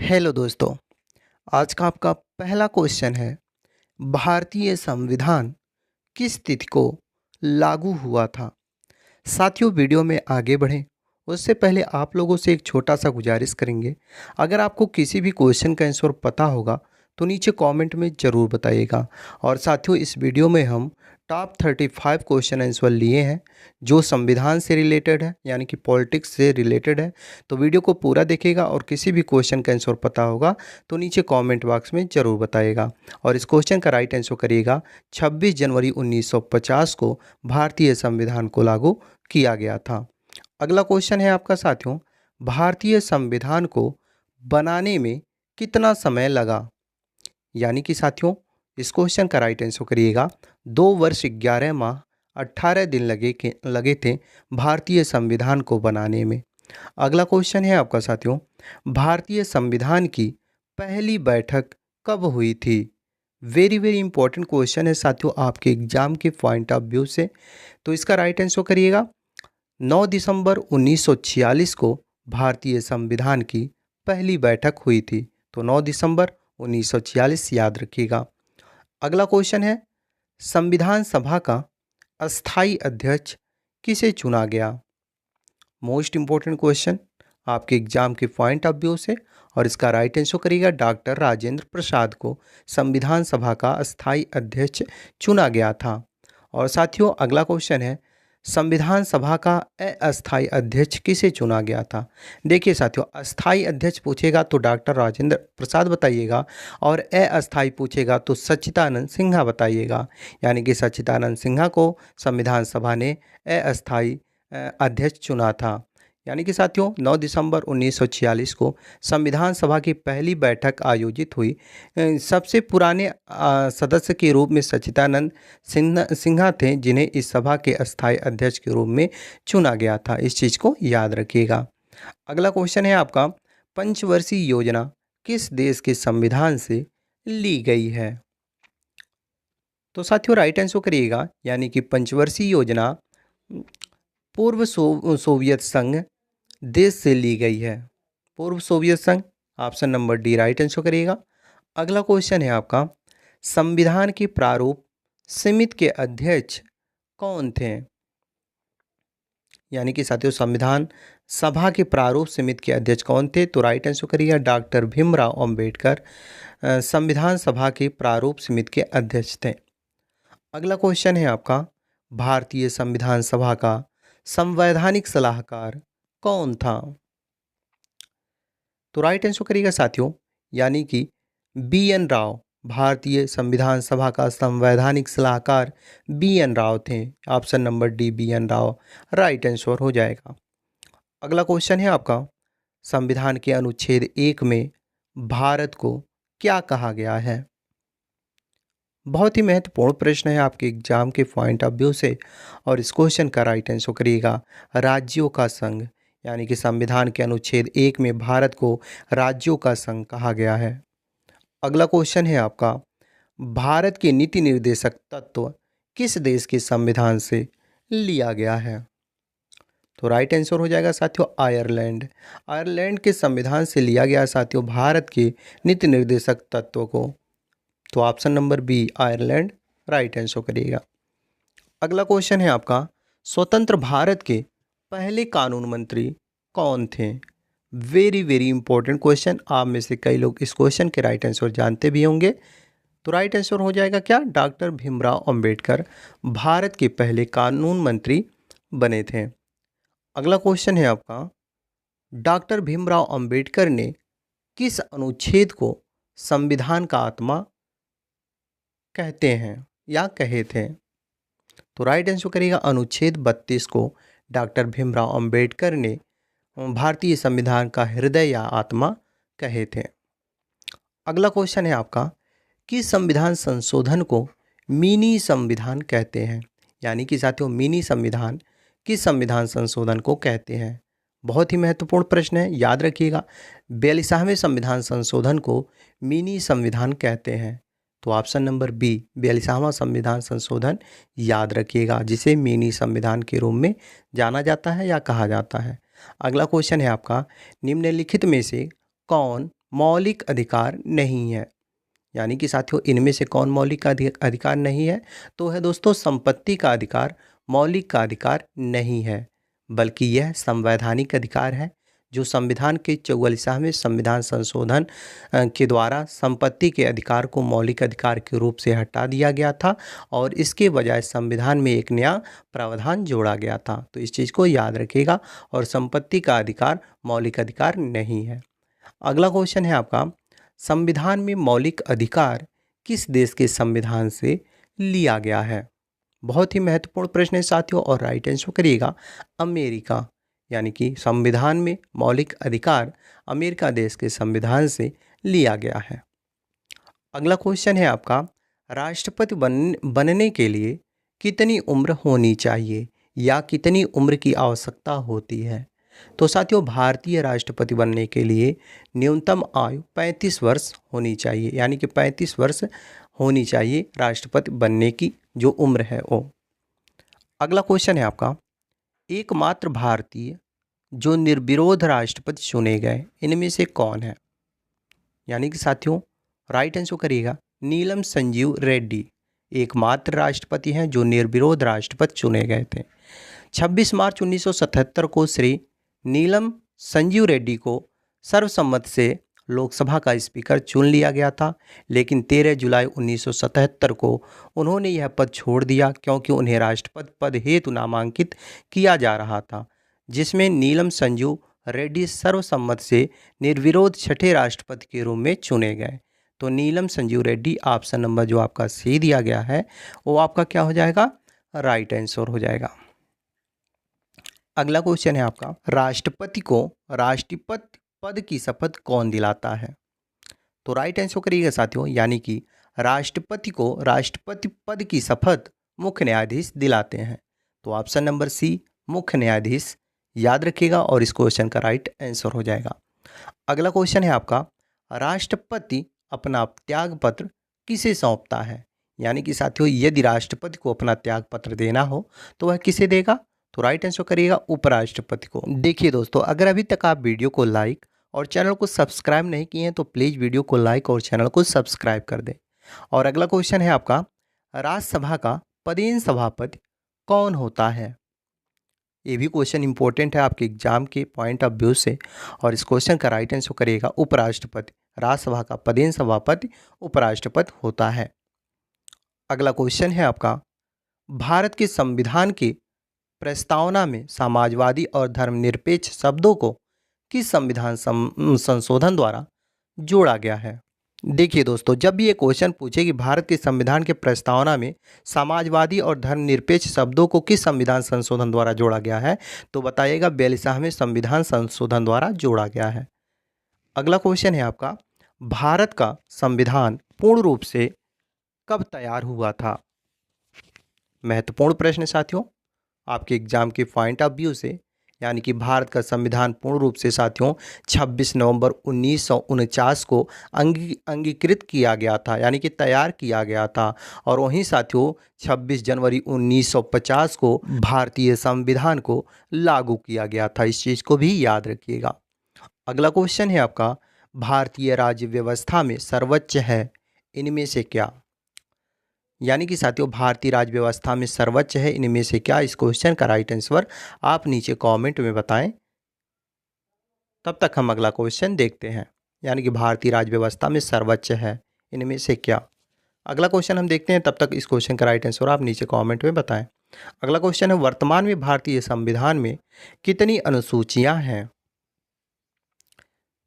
Hello दोस्तों। आज का आपका पहला क्वेश्चन है, भारतीय संविधान किस तिथि को लागू हुआ था? साथियों, वीडियो में आगे बढ़ें उससे पहले आप लोगों से एक छोटा सा गुजारिश करेंगे। अगर आपको किसी भी क्वेश्चन का आंसर पता होगा तो नीचे कमेंट में ज़रूर बताइएगा। और साथियों, इस वीडियो में हम टॉप 35 क्वेश्चन आंसर लिए हैं जो संविधान से रिलेटेड है, यानी कि पॉलिटिक्स से रिलेटेड है। तो वीडियो को पूरा देखिएगा और किसी भी क्वेश्चन का आंसर पता होगा तो नीचे कमेंट बॉक्स में ज़रूर बताइएगा। और इस क्वेश्चन का राइट आंसर करिएगा। 26 जनवरी 1950 को भारतीय संविधान को लागू किया गया था। अगला क्वेश्चन है आपका साथियों, भारतीय संविधान को बनाने में कितना समय लगा? यानी कि साथियों, इस क्वेश्चन का राइट आंसर करिएगा। 2 वर्ष 11 माह 18 दिन लगे थे भारतीय संविधान को बनाने में। अगला क्वेश्चन है आपका साथियों, भारतीय संविधान की पहली बैठक कब हुई थी? वेरी वेरी इंपॉर्टेंट क्वेश्चन है साथियों आपके एग्जाम के पॉइंट ऑफ व्यू से। तो इसका राइट आंसर करिएगा। 9 दिसंबर 1946 को भारतीय संविधान की पहली बैठक हुई थी। तो 9 दिसंबर 1946 याद रखिएगा। अगला क्वेश्चन है, संविधान सभा का अस्थाई अध्यक्ष किसे चुना गया? मोस्ट इंपॉर्टेंट क्वेश्चन आपके एग्जाम के पॉइंट ऑफ व्यू से। और इसका राइट आंसर करिएगा, डॉक्टर राजेंद्र प्रसाद को संविधान सभा का अस्थाई अध्यक्ष चुना गया था। और साथियों, अगला क्वेश्चन है, संविधान सभा का अस्थाई अध्यक्ष किसे चुना गया था? देखिए साथियों, अस्थाई अध्यक्ष पूछेगा तो डॉक्टर राजेंद्र प्रसाद बताइएगा, और अस्थाई पूछेगा तो सच्चिदानंद सिन्हा बताइएगा। यानी कि सच्चिदानंद सिन्हा को संविधान सभा ने अस्थाई अध्यक्ष चुना था। यानी कि साथियों, 9 दिसंबर 1946 को संविधान सभा की पहली बैठक आयोजित हुई। सबसे पुराने सदस्य के रूप में सच्चिदानंद सिन्हा थे, जिन्हें इस सभा के अस्थायी अध्यक्ष के रूप में चुना गया था। इस चीज़ को याद रखिएगा। अगला क्वेश्चन है आपका, पंचवर्षीय योजना किस देश के संविधान से ली गई है? तो साथियों, राइट आंसर करिएगा। यानी कि पंचवर्षीय योजना पूर्व सोवियत संघ देश से ली गई है। पूर्व सोवियत संघ, option number D right answer करिएगा। अगला क्वेश्चन है आपका, संविधान के प्रारूप समिति के अध्यक्ष कौन थे? यानी कि साथियों, संविधान सभा के प्रारूप समिति के अध्यक्ष कौन थे? तो राइट आंसर करिएगा, डॉक्टर भीमराव अंबेडकर संविधान सभा के प्रारूप समिति के अध्यक्ष थे। अगला क्वेश्चन है आपका, भारतीय संविधान सभा का संवैधानिक सलाहकार कौन था? तो राइट आंसर करिएगा साथियों, यानी कि बी.एन. राव भारतीय संविधान सभा का संवैधानिक सलाहकार बी.एन. राव थे। Option number D BN. Rao right answer हो जाएगा। अगला क्वेश्चन है आपका, संविधान के अनुच्छेद 1 में भारत को क्या कहा गया है? बहुत ही महत्वपूर्ण प्रश्न है आपके एग्जाम के पॉइंट ऑफ व्यू से। और इस क्वेश्चन का राइट आंसर करिएगा, राज्यों का संघ। यानी कि संविधान के अनुच्छेद 1 में भारत को राज्यों का संघ कहा गया है। अगला क्वेश्चन है आपका, भारत के नीति निर्देशक तत्व किस देश के संविधान से लिया गया है? तो राइट आंसर हो जाएगा साथियों, आयरलैंड। आयरलैंड के संविधान से लिया गया साथियों भारत के नीति निर्देशक तत्व को। तो option number B Ireland right answer करिएगा। अगला क्वेश्चन है आपका, स्वतंत्र भारत के पहले कानून मंत्री कौन थे? Very very important question. आप में से कई लोग इस क्वेश्चन के राइट आंसर जानते भी होंगे। तो राइट आंसर हो जाएगा क्या? डॉक्टर भीमराव अंबेडकर भारत के पहले कानून मंत्री बने थे। अगला क्वेश्चन है आपका, डॉक्टर भीमराव अंबेडकर ने किस अनुच्छेद को संविधान का आत्मा कहते हैं या कहे थे? तो राइट आंसर करिएगा, अनुच्छेद 32 को डॉक्टर भीमराव अंबेडकर ने भारतीय संविधान का हृदय या आत्मा कहे थे। अगला क्वेश्चन है आपका, किस संविधान संशोधन को मिनी संविधान कहते हैं? यानी कि साथियों, मिनी संविधान किस संविधान संशोधन को कहते हैं? बहुत ही महत्वपूर्ण प्रश्न है, याद रखिएगा। 42वें संविधान संशोधन को मिनी संविधान कहते हैं। तो ऑप्शन नंबर बी 42वां संविधान संशोधन याद रखिएगा, जिसे मिनी संविधान के रूप में जाना जाता है या कहा जाता है। अगला क्वेश्चन है आपका, निम्नलिखित में से कौन मौलिक अधिकार नहीं है। यानी कि साथियों इनमें से कौन मौलिक अधिकार नहीं है? तो है दोस्तों संपत्ति का अधिकार मौलिक का अधिकार नहीं है, बल्कि यह संवैधानिक अधिकार है जो संविधान के 44वें संविधान संशोधन के द्वारा संपत्ति के अधिकार को मौलिक अधिकार के रूप से हटा दिया गया था और इसके बजाय संविधान में एक नया प्रावधान जोड़ा गया था। तो इस चीज़ को याद रखिएगा और संपत्ति का अधिकार मौलिक अधिकार नहीं है। अगला क्वेश्चन है आपका, संविधान में मौलिक अधिकार किस देश के संविधान से लिया गया है? बहुत ही महत्वपूर्ण प्रश्न है साथियों और राइट आंसर करिएगा अमेरिका। यानी कि संविधान में मौलिक अधिकार अमेरिका देश के संविधान से लिया गया है। अगला क्वेश्चन है आपका, राष्ट्रपति बनने के लिए कितनी उम्र होनी चाहिए या कितनी उम्र की आवश्यकता होती है? तो साथियों भारतीय राष्ट्रपति बनने के लिए न्यूनतम आयु 35 वर्ष होनी चाहिए। यानी कि 35 वर्ष होनी चाहिए राष्ट्रपति बनने की जो उम्र है वो। अगला क्वेश्चन है आपका, एकमात्र भारतीय जो निर्विरोध राष्ट्रपति चुने गए इनमें से कौन है? यानी कि साथियों राइट आंसर करिएगा नीलम संजीव रेड्डी एकमात्र राष्ट्रपति हैं जो निर्विरोध राष्ट्रपति चुने गए थे। 26 मार्च 1977 को श्री नीलम संजीव रेड्डी को सर्वसम्मति से लोकसभा का स्पीकर चुन लिया गया था, लेकिन 13 जुलाई 1977 को उन्होंने यह पद छोड़ दिया क्योंकि उन्हें राष्ट्रपति पद हेतु नामांकित किया जा रहा था, जिसमें नीलम संजीव रेड्डी सर्वसम्मति से निर्विरोध छठे राष्ट्रपति के रूप में चुने गए। तो नीलम संजीव रेड्डी ऑप्शन नंबर जो आपका सी दिया गया है वो आपका क्या हो जाएगा? राइट आंसर हो जाएगा। अगला क्वेश्चन है आपका, राष्ट्रपति को राष्ट्रपति पद की शपथ कौन दिलाता है? तो राइट आंसर करिएगा साथियों, यानी कि राष्ट्रपति को राष्ट्रपति पद की शपथ मुख्य न्यायाधीश दिलाते हैं। तो ऑप्शन नंबर सी मुख्य न्यायाधीश याद रखिएगा और इस क्वेश्चन का राइट आंसर हो जाएगा। अगला क्वेश्चन है आपका, राष्ट्रपति अपना त्याग पत्र किसे सौंपता है? यानी कि साथियों यदि राष्ट्रपति को अपना त्याग पत्र देना हो तो वह किसे देगा? तो राइट आंसर करिएगा उपराष्ट्रपति को। देखिए दोस्तों, अगर अभी तक आप वीडियो को लाइक और चैनल को सब्सक्राइब नहीं किए हैं तो प्लीज़ वीडियो को लाइक और चैनल को सब्सक्राइब कर दें। और अगला क्वेश्चन है आपका, राज्यसभा का पदेन सभापति कौन होता है? ये भी क्वेश्चन इंपॉर्टेंट है आपके एग्जाम के पॉइंट ऑफ व्यू से और इस क्वेश्चन का राइट आंसर करिएगा उपराष्ट्रपति। राज्यसभा का पदेन सभापति उपराष्ट्रपति होता है। अगला क्वेश्चन है आपका, भारत के संविधान की प्रस्तावना में समाजवादी और धर्मनिरपेक्ष शब्दों को किस संविधान संशोधन द्वारा जोड़ा गया है? देखिए दोस्तों, जब भी ये क्वेश्चन पूछे कि भारत के संविधान के प्रस्तावना में समाजवादी और धर्मनिरपेक्ष शब्दों को किस संविधान संशोधन द्वारा जोड़ा गया है तो बताइएगा 42वें संविधान संशोधन द्वारा जोड़ा गया है। अगला क्वेश्चन है आपका, भारत का संविधान पूर्ण रूप से कब तैयार हुआ था? महत्वपूर्ण प्रश्न है साथियों आपके एग्जाम के पॉइंट ऑफ व्यू से। यानी कि भारत का संविधान पूर्ण रूप से साथियों 26 नवंबर 1949 को अंगीकृत किया गया था, यानी कि तैयार किया गया था। और वहीं साथियों 26 जनवरी 1950 को भारतीय संविधान को लागू किया गया था। इस चीज़ को भी याद रखिएगा। अगला क्वेश्चन है आपका, भारतीय राज्य व्यवस्था में सर्वोच्च है इनमें से क्या? यानी कि साथियों भारतीय राज्य व्यवस्था में सर्वोच्च है इनमें से क्या? इस क्वेश्चन का राइट आंसर आप नीचे कमेंट में बताएं। तब तक हम अगला क्वेश्चन देखते हैं। यानी कि भारतीय राज्य व्यवस्था में सर्वोच्च है इनमें से क्या? अगला क्वेश्चन हम देखते हैं, तब तक इस क्वेश्चन का राइट आंसर आप नीचे कमेंट में बताएं। अगला क्वेश्चन है, वर्तमान में भारतीय संविधान में कितनी अनुसूचियां हैं?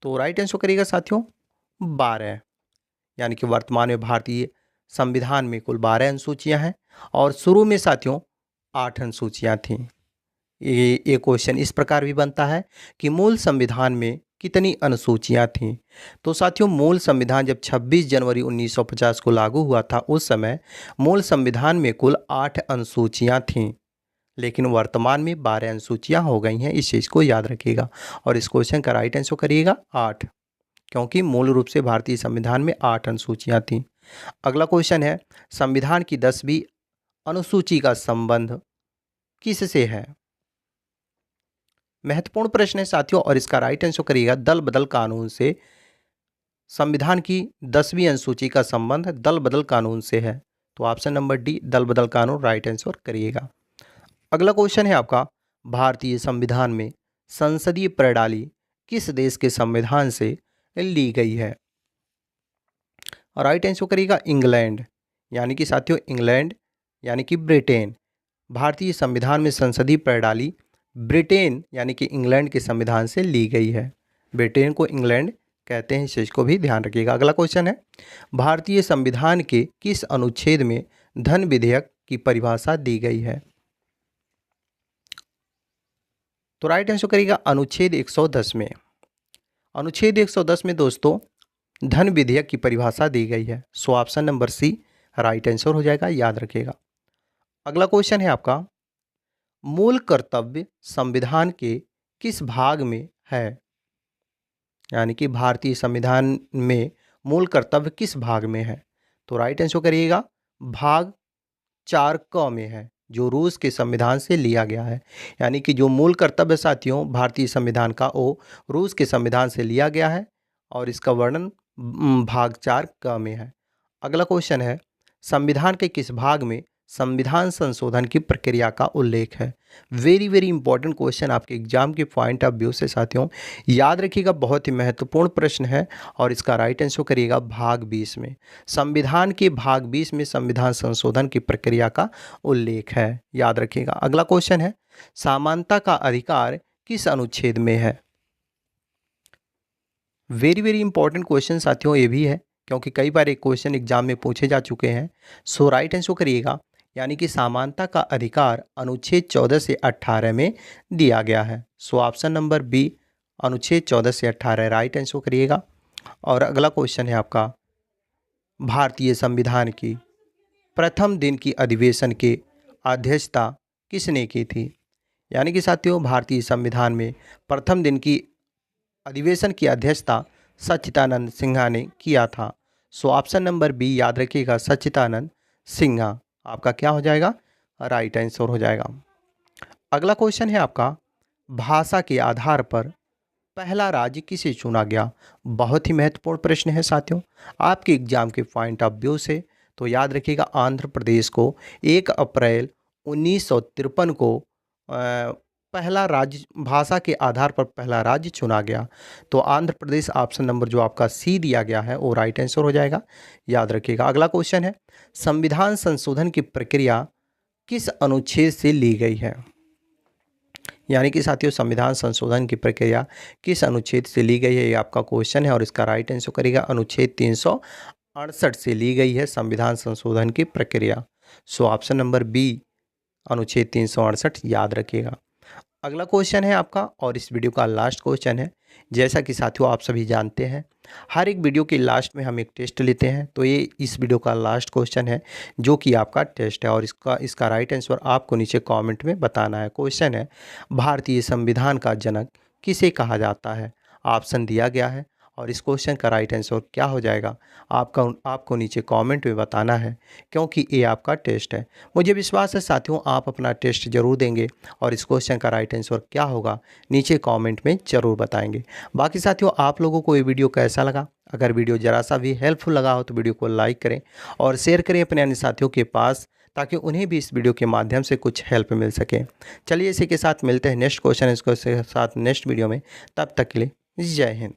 तो राइट आंसर करिएगा साथियों 12। यानी कि वर्तमान में भारतीय संविधान में कुल 12 अनुसूचियां हैं और शुरू में साथियों 8 अनुसूचियां थीं। ये क्वेश्चन इस प्रकार भी बनता है कि मूल संविधान में कितनी अनुसूचियां थीं? तो साथियों मूल संविधान जब 26 जनवरी 1950 को लागू हुआ था उस समय मूल संविधान में कुल 8 अनुसूचियां थीं, लेकिन वर्तमान में 12 अनुसूचियां हो गई हैं। इस चीज़ को याद रखिएगा और इस क्वेश्चन का राइट आंसर करिएगा 8, क्योंकि मूल रूप से भारतीय संविधान में 8 अनुसूचियां थीं। अगला क्वेश्चन है, संविधान की 10वीं अनुसूची का संबंध किससे है? महत्वपूर्ण प्रश्न है साथियों और इसका राइट आंसर करिएगा दल बदल कानून से संविधान की 10वीं अनुसूची का संबंध दल बदल कानून से है? तो ऑप्शन नंबर डी दल बदल कानून राइट आंसर करिएगा। अगला क्वेश्चन है आपका, भारतीय संविधान में संसदीय प्रणाली किस देश के संविधान से ली गई है? राइट आंसर करिएगा इंग्लैंड, यानी कि साथियों इंग्लैंड यानी कि ब्रिटेन। भारतीय संविधान में संसदीय प्रणाली ब्रिटेन यानी कि इंग्लैंड के संविधान से ली गई है। ब्रिटेन को इंग्लैंड कहते हैं, इस चीज़ को भी ध्यान रखिएगा। अगला क्वेश्चन है, भारतीय संविधान के किस अनुच्छेद में धन विधेयक की परिभाषा दी गई है? तो राइट आंसर करिएगा अनुच्छेद 110 में। अनुच्छेद 110 में दोस्तों धन विधेयक की परिभाषा दी गई है। So option number C right answer हो जाएगा, याद रखिएगा। अगला क्वेश्चन है आपका, मूल कर्तव्य संविधान के किस भाग में है? यानी कि भारतीय संविधान में मूल कर्तव्य किस भाग में है? तो राइट आंसर करिएगा भाग 4 क में है, जो रूस के संविधान से लिया गया है। यानी कि जो मूल कर्तव्य साथियों भारतीय संविधान का वो रूस के संविधान से लिया गया है और इसका वर्णन भाग 4 क में है। अगला क्वेश्चन है, संविधान के किस भाग में संविधान संशोधन की प्रक्रिया का उल्लेख है? वेरी वेरी इंपॉर्टेंट क्वेश्चन आपके एग्जाम के पॉइंट ऑफ व्यू से साथियों, याद रखिएगा, बहुत ही महत्वपूर्ण प्रश्न है और इसका राइट आंसर करिएगा भाग 20 में। संविधान के भाग 20 में संविधान संशोधन की प्रक्रिया का उल्लेख है, याद रखिएगा। अगला क्वेश्चन है, समानता का अधिकार किस अनुच्छेद में है? वेरी वेरी इंपॉर्टेंट क्वेश्चन साथियों ये भी है, क्योंकि कई बार एक क्वेश्चन एग्जाम में पूछे जा चुके हैं। सो राइट आंसर करिएगा, यानी कि समानता का अधिकार अनुच्छेद 14 से 18 में दिया गया है। सो ऑप्शन नंबर बी अनुच्छेद 14 से 18 राइट आंसर करिएगा। और अगला क्वेश्चन है आपका, भारतीय संविधान की प्रथम दिन की अधिवेशन की अध्यक्षता किसने की थी? यानी कि साथियों भारतीय संविधान में प्रथम दिन की अधिवेशन की अध्यक्षता सच्चिदानंद सिन्हा ने किया था। सो ऑप्शन नंबर बी याद रखिएगा सच्चिदानंद सिन्हा आपका क्या हो जाएगा? राइट आंसर हो जाएगा। अगला क्वेश्चन है आपका, भाषा के आधार पर पहला राज्य किसे चुना गया? बहुत ही महत्वपूर्ण प्रश्न है साथियों आपके एग्जाम के पॉइंट ऑफ व्यू से। तो याद रखिएगा आंध्र प्रदेश को 1 अप्रैल 1953 को पहला राज्य भाषा के आधार पर पहला राज्य चुना गया। तो आंध्र प्रदेश ऑप्शन नंबर जो आपका सी दिया गया है वो राइट आंसर हो जाएगा, याद रखिएगा। अगला क्वेश्चन है, संविधान संशोधन की प्रक्रिया किस अनुच्छेद से ली गई है? यानी कि साथियों संविधान संशोधन की प्रक्रिया किस अनुच्छेद से ली गई है, ये आपका क्वेश्चन है और इसका राइट आंसर करेगा अनुच्छेद 368 से ली गई है संविधान संशोधन की प्रक्रिया। सो ऑप्शन नंबर बी अनुच्छेद 368 याद रखिएगा। अगला क्वेश्चन है आपका और इस वीडियो का लास्ट क्वेश्चन है। जैसा कि साथियों आप सभी जानते हैं हर एक वीडियो के लास्ट में हम एक टेस्ट लेते हैं, तो ये इस वीडियो का लास्ट क्वेश्चन है जो कि आपका टेस्ट है और इसका राइट आंसर आपको नीचे कमेंट में बताना है। क्वेश्चन है, भारतीय संविधान का जनक किसे कहा जाता है? ऑप्शन दिया गया है और इस क्वेश्चन का राइट आंसर क्या हो जाएगा आपको नीचे कमेंट में बताना है, क्योंकि ये आपका टेस्ट है। मुझे विश्वास है साथियों आप अपना टेस्ट जरूर देंगे और इस क्वेश्चन का राइट आंसर क्या होगा नीचे कमेंट में ज़रूर बताएंगे। बाकी साथियों आप लोगों को ये वीडियो कैसा लगा? अगर वीडियो ज़रा सा भी हेल्पफुल लगा हो तो वीडियो को लाइक करें और शेयर करें अपने अन्य साथियों के पास, ताकि उन्हें भी इस वीडियो के माध्यम से कुछ हेल्प मिल सके। चलिए इसी के साथ मिलते हैं नेक्स्ट क्वेश्चन इसके साथ नेक्स्ट वीडियो में, तब तक के लिए जय हिंद।